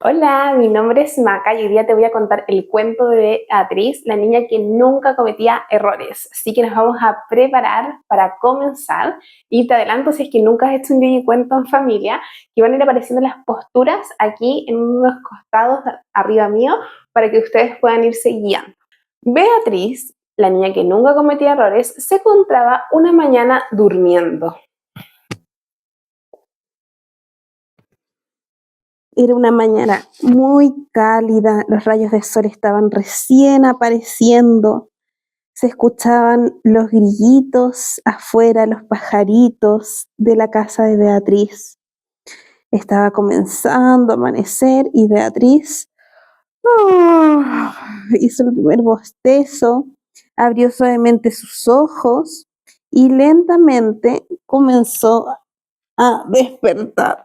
Hola, mi nombre es Maca y hoy día te voy a contar el cuento de Beatriz, la niña que nunca cometía errores. Así que nos vamos a preparar para comenzar y te adelanto si es que nunca has hecho un yo y cuento en familia, que van a ir apareciendo las posturas aquí en unos costados arriba mío para que ustedes puedan irse guiando. Beatriz, la niña que nunca cometía errores, se encontraba una mañana durmiendo. Era una mañana muy cálida, los rayos de sol estaban recién apareciendo, se escuchaban los grillitos afuera, los pajaritos de la casa de Beatriz. Estaba comenzando a amanecer y Beatriz hizo el primer bostezo, abrió suavemente sus ojos y lentamente comenzó a despertar.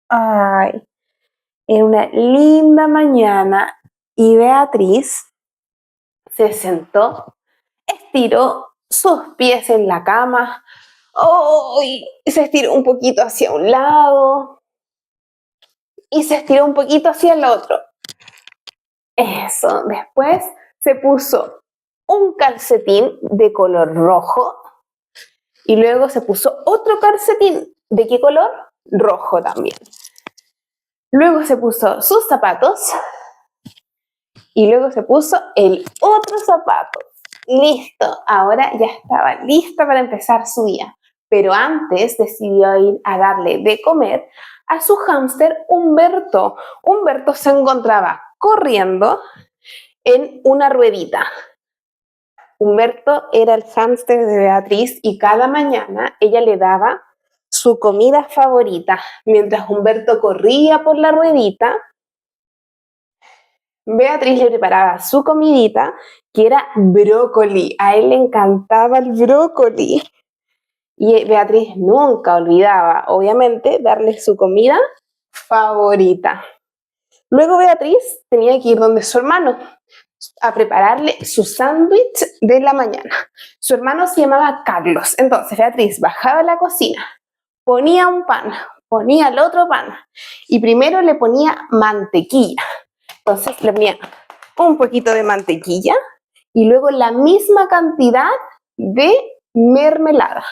Ay. Era una linda mañana y Beatriz se sentó, estiró sus pies en la cama, y se estiró un poquito hacia un lado y se estiró un poquito hacia el otro. Eso, después se puso un calcetín de color rojo y luego se puso otro calcetín. ¿De qué color? Rojo también. Luego se puso sus zapatos y luego se puso el otro zapato. Listo, ahora ya estaba lista para empezar su día. Pero antes decidió ir a darle de comer a su hámster Humberto. Humberto se encontraba corriendo en una ruedita. Humberto era el hámster de Beatriz y cada mañana ella le daba su comida favorita. Mientras Humberto corría por la ruedita, Beatriz le preparaba su comidita, que era brócoli. A él le encantaba el brócoli. Y Beatriz nunca olvidaba, obviamente, darle su comida favorita. Luego Beatriz tenía que ir donde su hermano a prepararle su sándwich de la mañana. Su hermano se llamaba Carlos. Entonces Beatriz bajaba a la cocina, ponía un pan, ponía el otro pan y primero le ponía mantequilla. Entonces le ponía un poquito de mantequilla y luego la misma cantidad de mermelada.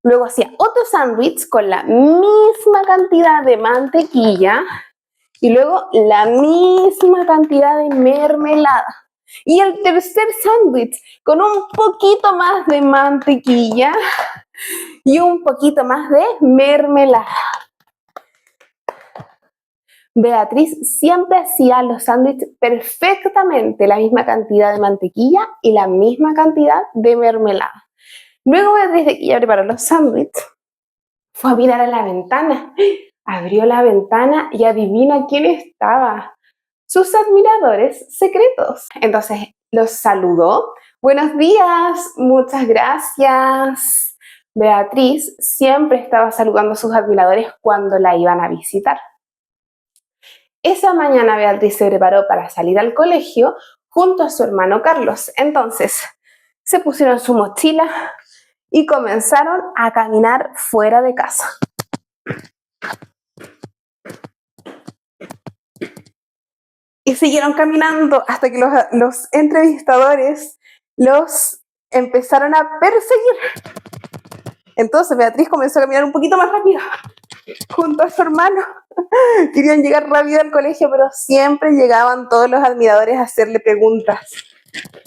Luego hacía otro sándwich con la misma cantidad de mantequilla y luego la misma cantidad de mermelada. Y el tercer sándwich con un poquito más de mantequilla y un poquito más de mermelada. Beatriz siempre hacía los sándwiches perfectamente, la misma cantidad de mantequilla y la misma cantidad de mermelada. Luego Beatriz, de que ya preparó los sándwiches, fue a mirar a la ventana. Abrió la ventana y adivina quién estaba. Sus admiradores secretos. Entonces los saludó. Buenos días, muchas gracias. Beatriz siempre estaba saludando a sus admiradores cuando la iban a visitar. Esa mañana Beatriz se preparó para salir al colegio junto a su hermano Carlos. Entonces se pusieron su mochila y comenzaron a caminar fuera de casa. Y siguieron caminando hasta que los entrevistadores los empezaron a perseguir. Entonces Beatriz comenzó a caminar un poquito más rápido junto a su hermano. Querían llegar rápido al colegio, pero siempre llegaban todos los admiradores a hacerle preguntas.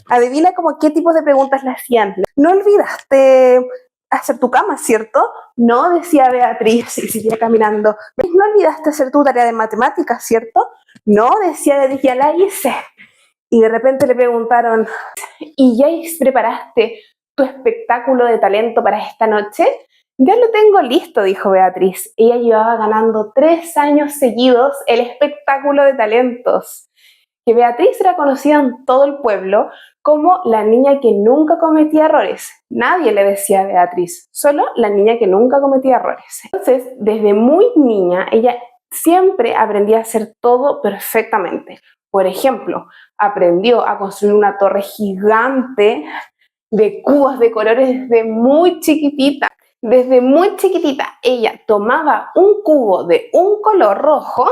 Adivina como qué tipos de preguntas le hacían. ¿No olvidaste hacer tu cama, cierto? No, decía Beatriz y seguía caminando. ¿No olvidaste hacer tu tarea de matemáticas, cierto? No, decía Beatriz, ya la hice. Y de repente le preguntaron, ¿y ya preparaste tu espectáculo de talento para esta noche? Ya lo tengo listo, dijo Beatriz. Ella llevaba ganando 3 años seguidos el espectáculo de talentos. Que Beatriz era conocida en todo el pueblo como la niña que nunca cometía errores. Nadie le decía a Beatriz, solo la niña que nunca cometía errores. Entonces, desde muy niña, ella siempre aprendía a hacer todo perfectamente. Por ejemplo, aprendió a construir una torre gigante de cubos de colores desde muy chiquitita. Desde muy chiquitita, ella tomaba un cubo de un color rojo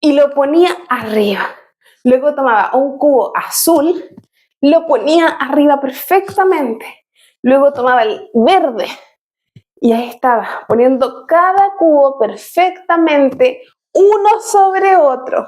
y lo ponía arriba. Luego tomaba un cubo azul, lo ponía arriba perfectamente. Luego tomaba el verde y ahí estaba, poniendo cada cubo perfectamente uno sobre otro,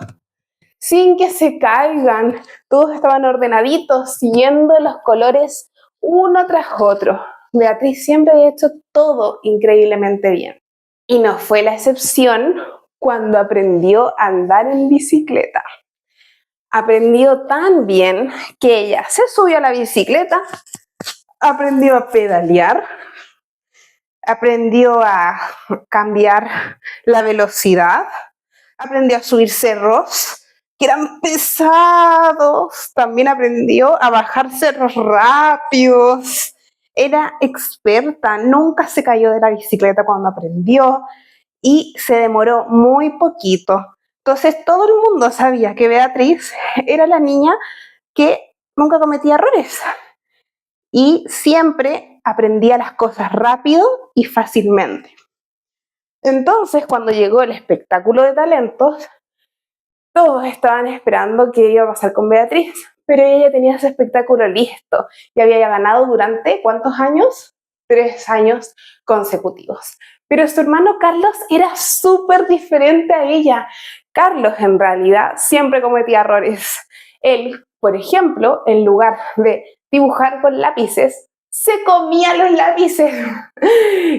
sin que se caigan. Todos estaban ordenaditos, siguiendo los colores uno tras otro. Beatriz siempre había hecho todo increíblemente bien. Y no fue la excepción cuando aprendió a andar en bicicleta. Aprendió tan bien que ella se subió a la bicicleta, aprendió a pedalear, aprendió a cambiar la velocidad, aprendió a subir cerros que eran pesados, también aprendió a bajar cerros rápidos. Era experta, nunca se cayó de la bicicleta cuando aprendió y se demoró muy poquito. Entonces todo el mundo sabía que Beatriz era la niña que nunca cometía errores y siempre aprendía las cosas rápido y fácilmente. Entonces, cuando llegó el espectáculo de talentos, todos estaban esperando qué iba a pasar con Beatriz, pero ella tenía ese espectáculo listo y había ganado durante, ¿cuántos años? 3 años consecutivos. Pero su hermano Carlos era súper diferente a ella. Carlos, en realidad, siempre cometía errores. Él, por ejemplo, en lugar de dibujar con lápices, se comía los lápices.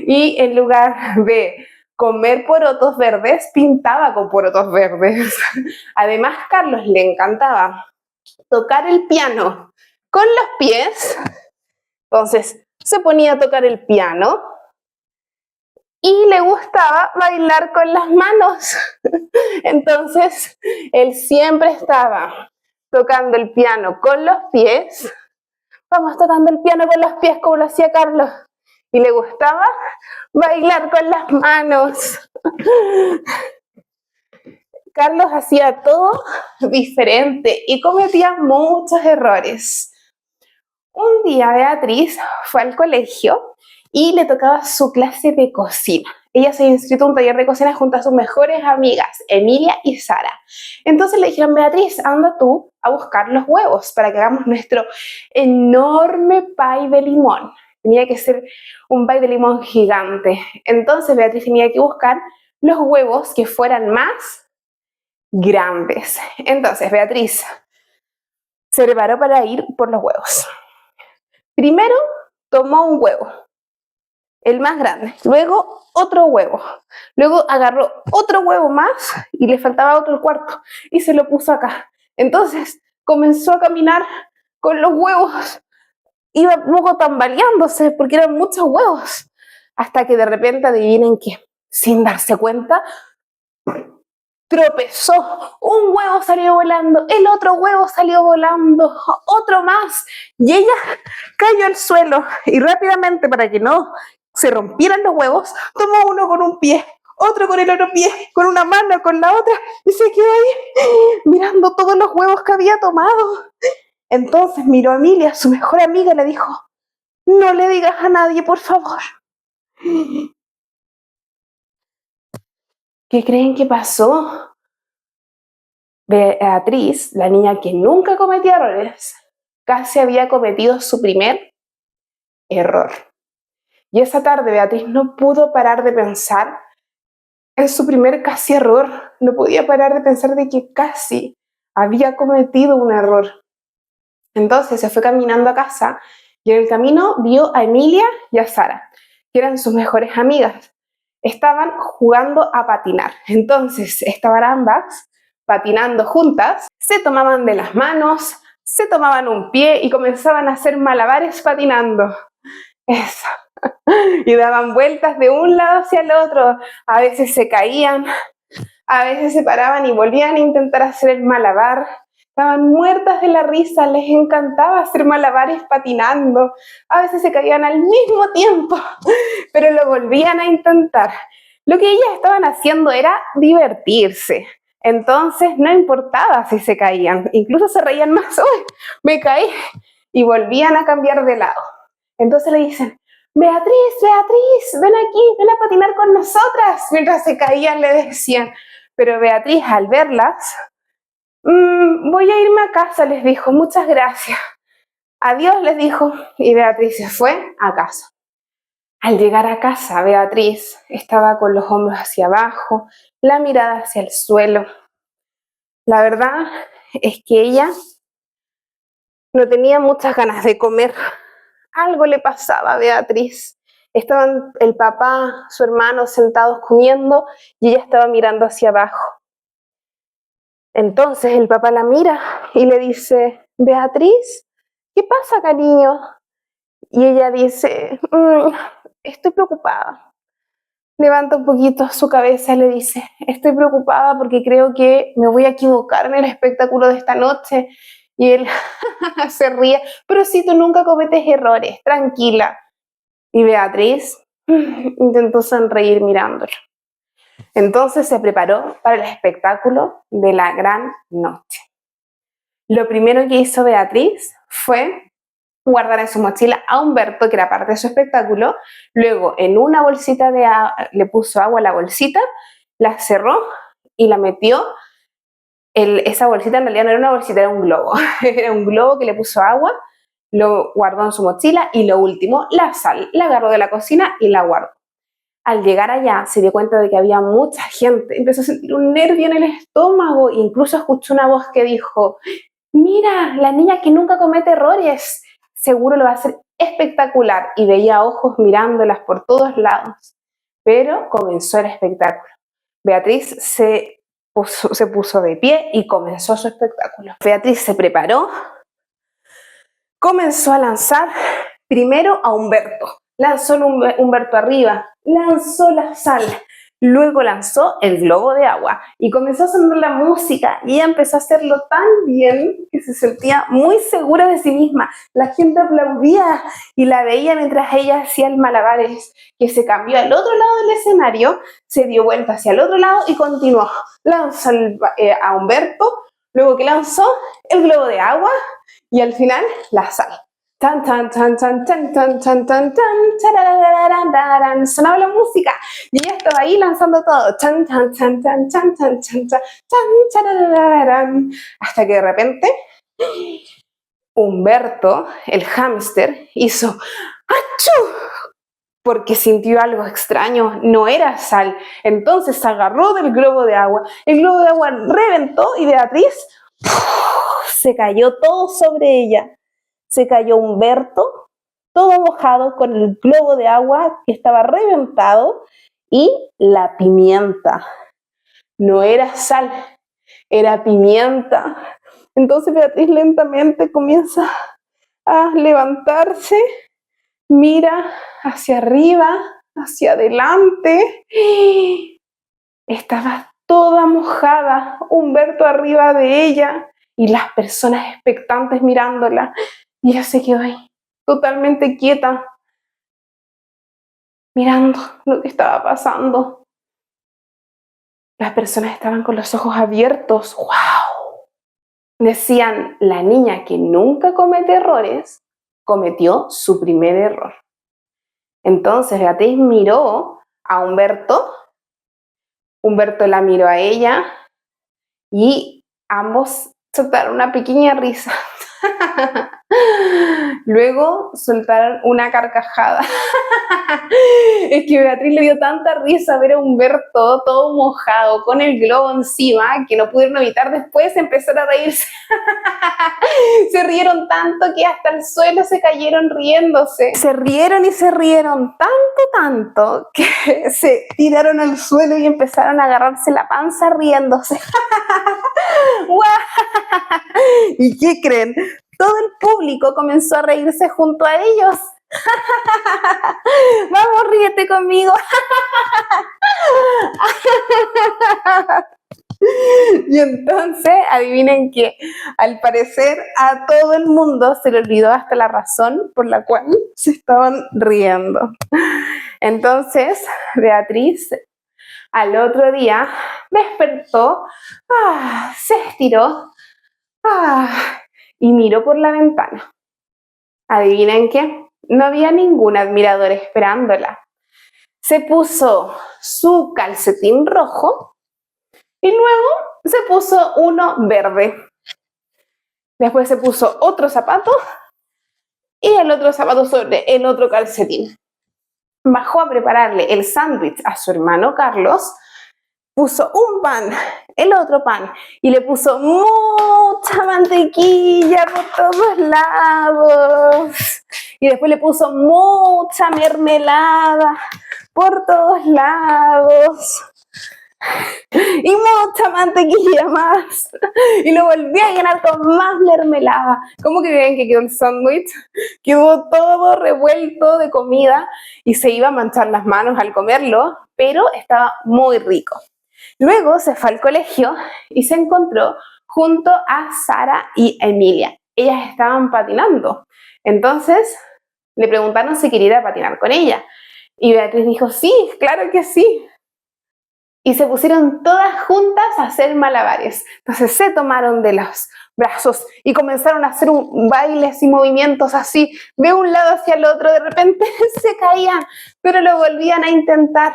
Y en lugar de comer porotos verdes, pintaba con porotos verdes. Además, Carlos le encantaba tocar el piano con los pies. Entonces, se ponía a tocar el piano y le gustaba bailar con las manos. Entonces, él siempre estaba tocando el piano con los pies. Vamos tocando el piano con los pies como lo hacía Carlos. Y le gustaba bailar con las manos. Carlos hacía todo diferente y cometía muchos errores. Un día Beatriz fue al colegio y le tocaba su clase de cocina. Ella se había inscrito a un taller de cocina junto a sus mejores amigas, Emilia y Sara. Entonces le dijeron, Beatriz, anda tú a buscar los huevos para que hagamos nuestro enorme pie de limón. Tenía que ser un pie de limón gigante. Entonces Beatriz tenía que buscar los huevos que fueran más grandes. Entonces Beatriz se preparó para ir por los huevos. Primero tomó un huevo, el más grande, luego otro huevo, luego agarró otro huevo más y le faltaba otro cuarto y se lo puso acá. Entonces comenzó a caminar con los huevos, iba un poco tambaleándose porque eran muchos huevos, hasta que de repente, adivinen qué, sin darse cuenta, tropezó, un huevo salió volando, el otro huevo salió volando, otro más, y ella cayó al suelo y rápidamente, para que no se rompieran los huevos, tomó uno con un pie, otro con el otro pie, con una mano, con la otra, y se quedó ahí mirando todos los huevos que había tomado. Entonces miró a Emilia, su mejor amiga, y le dijo, no le digas a nadie, por favor. ¿Qué creen que pasó? Beatriz, la niña que nunca cometía errores, casi había cometido su primer error. Y esa tarde Beatriz no pudo parar de pensar en su primer casi error. No podía parar de pensar de que casi había cometido un error. Entonces se fue caminando a casa y en el camino vio a Emilia y a Sara, que eran sus mejores amigas. Estaban jugando a patinar. Entonces estaban ambas patinando juntas, se tomaban de las manos, se tomaban un pie y comenzaban a hacer malabares patinando. Eso. Y daban vueltas de un lado hacia el otro. A veces se caían, a veces se paraban y volvían a intentar hacer el malabar. Estaban muertas de la risa, les encantaba hacer malabares patinando. A veces se caían al mismo tiempo, pero lo volvían a intentar. Lo que ellas estaban haciendo era divertirse. Entonces no importaba si se caían, incluso se reían más. ¡Uy, me caí! Y volvían a cambiar de lado. Entonces le dicen, Beatriz, Beatriz, ven aquí, ven a patinar con nosotras. Mientras se caían le decían, pero Beatriz al verlas, voy a irme a casa, les dijo, muchas gracias. Adiós, les dijo, y Beatriz se fue a casa. Al llegar a casa, Beatriz estaba con los hombros hacia abajo, la mirada hacia el suelo. La verdad es que ella no tenía muchas ganas de comer. Algo le pasaba a Beatriz. Estaban el papá, su hermano sentados comiendo y ella estaba mirando hacia abajo. Entonces el papá la mira y le dice, Beatriz, ¿qué pasa, cariño? Y ella dice, estoy preocupada. Levanta un poquito su cabeza y le dice, estoy preocupada porque creo que me voy a equivocar en el espectáculo de esta noche. Y él se ríe, pero si tú nunca cometes errores, tranquila. Y Beatriz intentó sonreír mirándola. Entonces se preparó para el espectáculo de la gran noche. Lo primero que hizo Beatriz fue guardar en su mochila a Humberto, que era parte de su espectáculo. Luego en una bolsita le puso agua a la bolsita, la cerró y la metió. Esa bolsita en realidad no era una bolsita, era un globo. Era un globo que le puso agua, lo guardó en su mochila y lo último, la sal. La agarró de la cocina y la guardó. Al llegar allá se dio cuenta de que había mucha gente, empezó a sentir un nervio en el estómago, incluso escuchó una voz que dijo, mira, la niña que nunca comete errores, seguro lo va a hacer espectacular, y veía ojos mirándolas por todos lados. Pero comenzó el espectáculo. Beatriz se puso de pie y comenzó su espectáculo. Beatriz se preparó, comenzó a lanzar primero a Humberto. Lanzó Humberto arriba, lanzó la sal, luego lanzó el globo de agua y comenzó a sonar la música y ella empezó a hacerlo tan bien que se sentía muy segura de sí misma. La gente aplaudía y la veía mientras ella hacía el malabares, que se cambió al otro lado del escenario, se dio vuelta hacia el otro lado y continuó. Lanzó a Humberto, luego que lanzó el globo de agua y al final la sal. Tan, tan, tan, tan, tan, tan, tan, tan, tan, sonaba la música y ella estaba ahí lanzando todo, tan, tan, tan, tan, tan, tan, tan, tan, hasta que de repente Humberto, el hámster, hizo ¡achú! Porque sintió algo extraño, no era sal. Entonces se agarró del globo de agua, el globo de agua reventó y Beatriz se cayó todo sobre ella. Se cayó Humberto, todo mojado, con el globo de agua que estaba reventado, y la pimienta. No era sal, era pimienta. Entonces Beatriz lentamente comienza a levantarse, mira hacia arriba, hacia adelante. Estaba toda mojada, Humberto arriba de ella y las personas expectantes mirándola. Y ella se quedó ahí, totalmente quieta, mirando lo que estaba pasando. Las personas estaban con los ojos abiertos. ¡Wow! Decían, la niña que nunca comete errores, cometió su primer error. Entonces Beatriz miró a Humberto la miró a ella y ambos soltaron una pequeña risa. Luego soltaron una carcajada. Es que Beatriz le dio tanta risa ver a Humberto todo mojado con el globo encima que no pudieron evitar después empezar a reírse. Se rieron tanto que hasta el suelo se cayeron riéndose. Se rieron y se rieron tanto que se tiraron al suelo y empezaron a agarrarse la panza riéndose. ¿Y qué creen? Todo el público comenzó a reírse junto a ellos. Vamos, ríete conmigo. Y entonces, adivinen que al parecer a todo el mundo se le olvidó hasta la razón por la cual se estaban riendo. Entonces, Beatriz al otro día despertó, se estiró y miró por la ventana. ¿Adivinen qué? No había ningún admirador esperándola. Se puso su calcetín rojo y luego se puso uno verde. Después se puso otro zapato y el otro zapato sobre el otro calcetín. Bajó a prepararle el sándwich a su hermano Carlos, puso un pan, el otro pan, y le puso mucha mantequilla por todos lados. Y después le puso mucha mermelada por todos lados. Y mucha mantequilla más. Y lo volví a llenar con más mermelada. ¿Cómo que creen que quedó el sándwich? Quedó todo revuelto de comida y se iba a manchar las manos al comerlo, pero estaba muy rico. Luego se fue al colegio y se encontró junto a Sara y Emilia. Ellas estaban patinando. Entonces le preguntaron si quería ir a patinar con ella. Y Beatriz dijo, sí, claro que sí. Y se pusieron todas juntas a hacer malabares. Entonces se tomaron de los brazos y comenzaron a hacer bailes y movimientos así, de un lado hacia el otro. De repente se caían, pero lo volvían a intentar.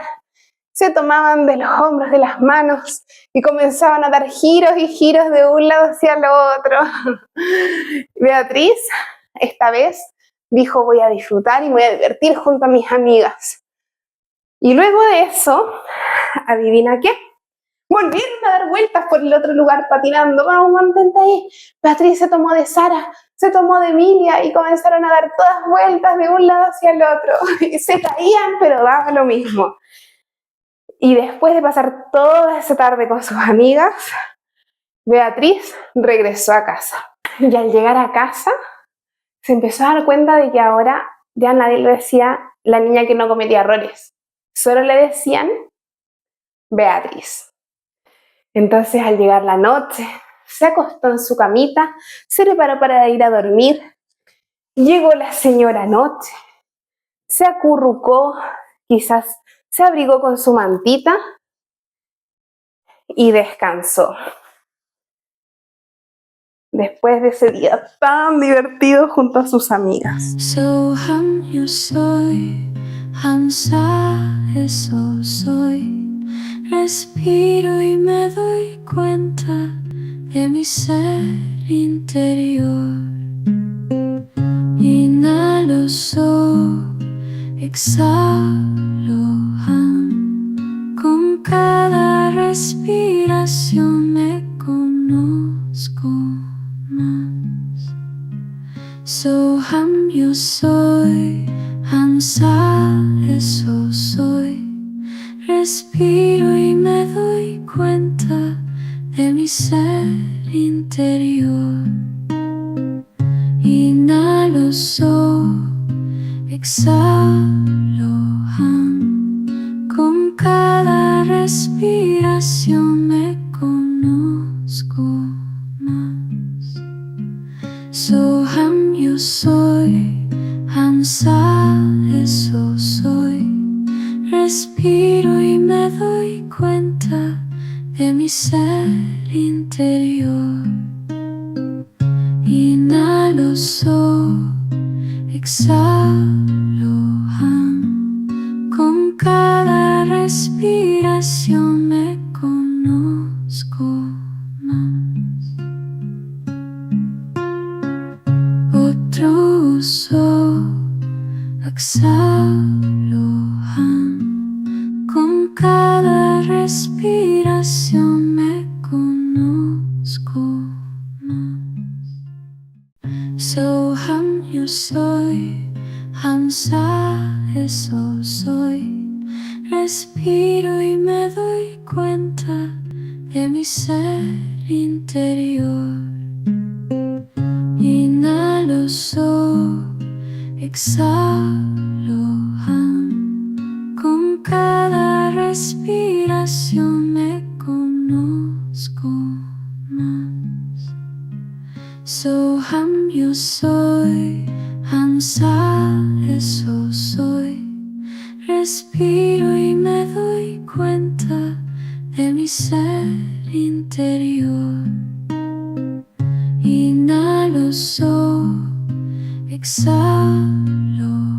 Se tomaban de los hombros, de las manos y comenzaban a dar giros y giros de un lado hacia el otro. Beatriz, esta vez, dijo, voy a disfrutar y me voy a divertir junto a mis amigas. Y luego de eso, ¿adivina qué? Volvieron a dar vueltas por el otro lugar patinando. Vamos, mantente ahí. Beatriz se tomó de Sara, se tomó de Emilia y comenzaron a dar todas vueltas de un lado hacia el otro. Y se caían, pero daba lo mismo. Y después de pasar toda esa tarde con sus amigas, Beatriz regresó a casa. Y al llegar a casa, se empezó a dar cuenta de que ahora ya nadie le decía la niña que no cometía errores. Solo le decían Beatriz. Entonces, al llegar la noche, se acostó en su camita, se preparó para ir a dormir. Llegó la señora noche, se acurrucó, quizás se abrigó con su mantita y descansó. Después de ese día tan divertido junto a sus amigas. So yo soy, eso soy. Respiro y me doy cuenta de mi ser interior. Inhalo, exhalo, con cada respiración me conozco más. So yo soy, eso soy. Respiro y me doy cuenta de mi ser interior. Inhalo, exhalo, con cada respiración me conozco más. So yo soy, eso soy. Respiro y me doy cuenta de mi ser interior. Inhalo, exhalo, con cada respiración me conozco más. Otro uso, exhalo, con cada respiración me conozco más. So yo soy, eso soy. Respiro y me doy cuenta de mi ser interior. Inhalo, exhalo, con cada respiración me conozco más. So yo soy, eso soy. Respiro y me doy cuenta de mi ser interior. Inhalo, exhalo,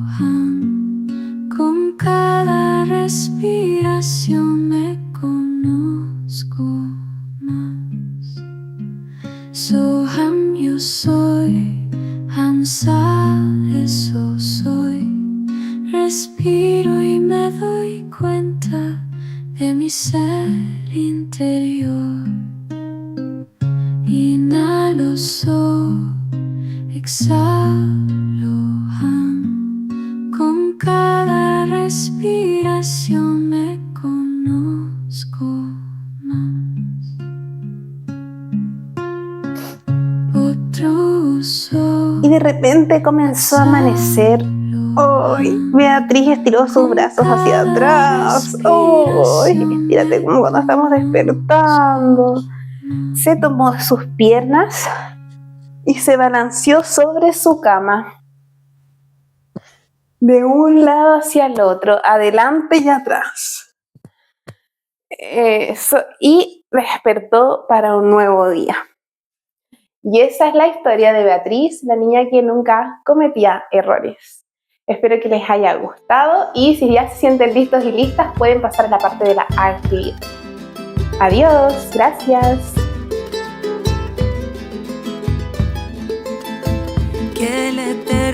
de mi ser interior. Inhalo, exhalo, con cada respiración me conozco más. Otro sol. Y de repente comenzó a amanecer. ¡Ay! Beatriz estiró sus brazos hacia atrás. ¡Ay! Estírate como cuando estamos despertando. Se tomó de sus piernas y se balanceó sobre su cama. De un lado hacia el otro, adelante y atrás. Eso, y despertó para un nuevo día. Y esa es la historia de Beatriz, la niña que nunca cometía errores. Espero que les haya gustado y si ya se sienten listos y listas pueden pasar a la parte de la actividad. Adiós, gracias. Que el eterno